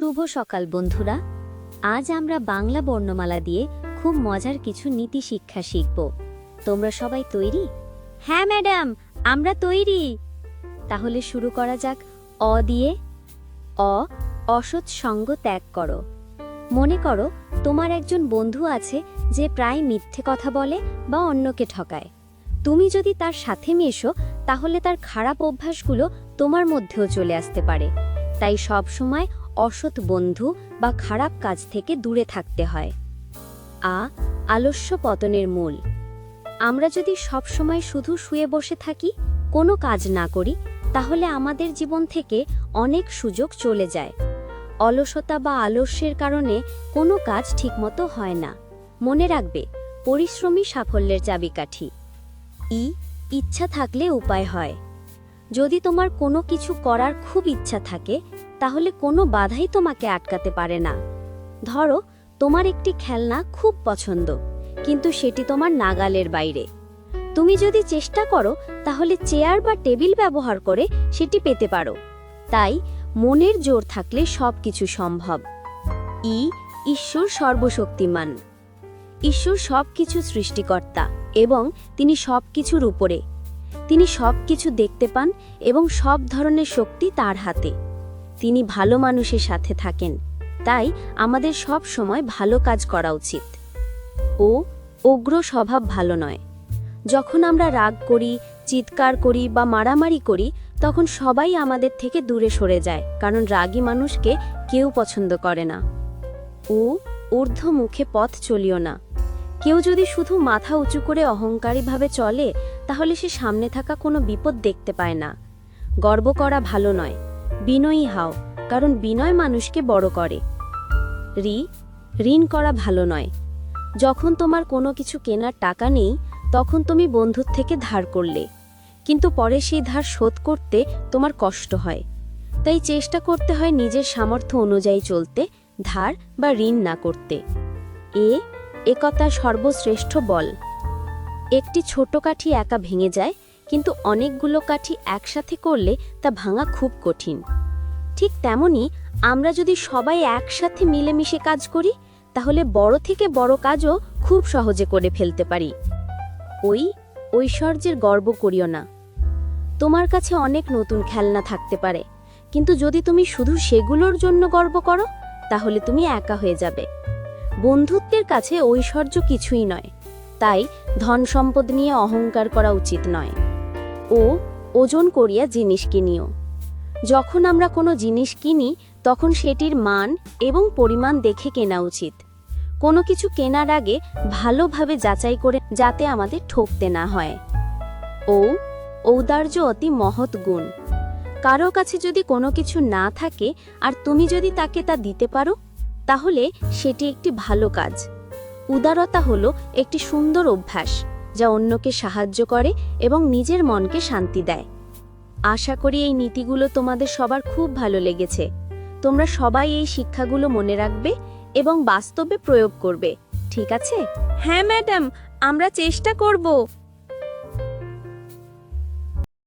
শুভ সকাল বন্ধুরা। আজ আমরা বাংলা বর্ণমালা দিয়ে খুব মজার কিছু নীতি শিক্ষা শিখব। তোমরা সবাই তৈরি? হ্যাঁ ম্যাডাম, আমরা তৈরি। তাহলে শুরু করা যাক। অ দিয়ে। অসৎ সঙ্গ ত্যাগ করো। মনে করো তোমার একজন বন্ধু আছে যে প্রায় মিথ্যে কথা বলে বা অন্যকে ঠকায়। তুমি যদি তার সাথে মেশো তাহলে তার খারাপ অভ্যাসগুলো তোমার মধ্যেও চলে আসতে পারে। তাই সব সময় অসৎ বন্ধু বা খারাপ কাজ থেকে দূরে থাকতে হয়। আলস্য পতনের মূল। আমরা যদি সব সময় শুধু শুয়ে বসে থাকি, কোনো কাজ না করি, তাহলে আমাদের জীবন থেকে অনেক সুযোগ চলে যায়। অলসতা বা আলস্যের কারণে কোনো কাজ ঠিকমতো হয় না। মনে রাখবে, পরিশ্রমী সাফল্যের চাবিকাঠি। ইচ্ছা থাকলে উপায় হয়। যদি তোমার কোনো কিছু করার খুব ইচ্ছা থাকে, তাহলে কোনো বাধাই তোমাকে আটকাতে পারে না। ধরো তোমার একটি খেলনা খুব পছন্দ, কিন্তু সেটি তোমার নাগালের বাইরে। তুমি যদি চেষ্টা করো তাহলে চেয়ার বা টেবিল ব্যবহার করে সেটি পেতে পারো। তাই মনের জোর থাকলে সব কিছু সম্ভব। ঈশ্বর সর্বশক্তিমান। ঈশ্বর সব কিছু সৃষ্টিকর্তা এবং তিনি সব কিছুর উপরে। তিনি সব কিছু দেখতে পান এবং সব ধরনের শক্তি তার হাতে। তিনি ভালো মানুষের সাথে থাকেন, তাই আমাদের সব সময় ভালো কাজ করা উচিত। উগ্র স্বভাব ভালো নয়। যখন আমরা রাগ করি, চিৎকার করি বা মারামারি করি, তখন সবাই আমাদের থেকে দূরে সরে যায়, কারণ রাগী মানুষকে কেউ পছন্দ করে না। ঊর্ধ্বমুখে পথ চলিও না। কেউ যদি শুধু মাথা উঁচু করে অহংকারীভাবে চলে, তাহলে সে সামনে থাকা কোনো বিপদ দেখতে পায় না। গর্ব করা ভালো নয়। বিনয়ী হও, কারণ বিনয় মানুষকে বড় করে। ঋণ করা ভালো নয়। যখন তোমার কোনো কিছু কেনার টাকা নেই, তখন তুমি বন্ধুর থেকে ধার করলে, কিন্তু পরে সেই ধার শোধ করতে তোমার কষ্ট হয়। তাই চেষ্টা করতে হয় নিজের সামর্থ্য অনুযায়ী চলতে, ধার বা ঋণ না করতে। একতা সর্বশ্রেষ্ঠ বল। একটি ছোট কাঠি একা ভেঙে যায়, কিন্তু অনেকগুলো কাঠি একসাথে করলে তা ভাঙা খুব কঠিন। ঠিক তেমনি আমরা যদি সবাই একসাথে মিলেমিশে কাজ করি, তাহলে বড় থেকে বড় কাজও খুব সহজে করে ফেলতে পারি। ঐশ্বর্যের গর্ব করিও না। তোমার কাছে অনেক নতুন খেলনা থাকতে পারে, কিন্তু যদি তুমি শুধু সেগুলোর জন্য গর্ব করো, তাহলে তুমি একা হয়ে যাবে। বন্ধুত্বের কাছে ঐশ্বর্য কিছুই নয়, তাই ধন সম্পদ নিয়ে অহংকার করা উচিত নয়। ওজন করিয়া জিনিস কিনিও। যখন আমরা কোনো জিনিস কিনি, তখন সেটির মান এবং পরিমাণ দেখে কেনা উচিত। কোনো কিছু কেনার আগে ভালোভাবে যাচাই করে, যাতে আমাদের ঠকতে না হয়। ঔদার্য অতি মহৎ গুণ। কারো কাছে যদি কোনো কিছু না থাকে আর তুমি যদি তাকে তা দিতে পারো, তাহলে সেটি একটি ভালো কাজ। উদারতা হলো একটি সুন্দর অভ্যাস, যা অন্যকে সাহায্য করে এবং নিজের মনকে শান্তি দেয়। আশা করি এই নীতিগুলো তোমাদের সবার খুব ভালো লেগেছে। তোমরা সবাই এই শিক্ষাগুলো মনে রাখবে এবং বাস্তবে প্রয়োগ করবে, ঠিক আছে? হ্যাঁ ম্যাডাম, আমরা চেষ্টা করব।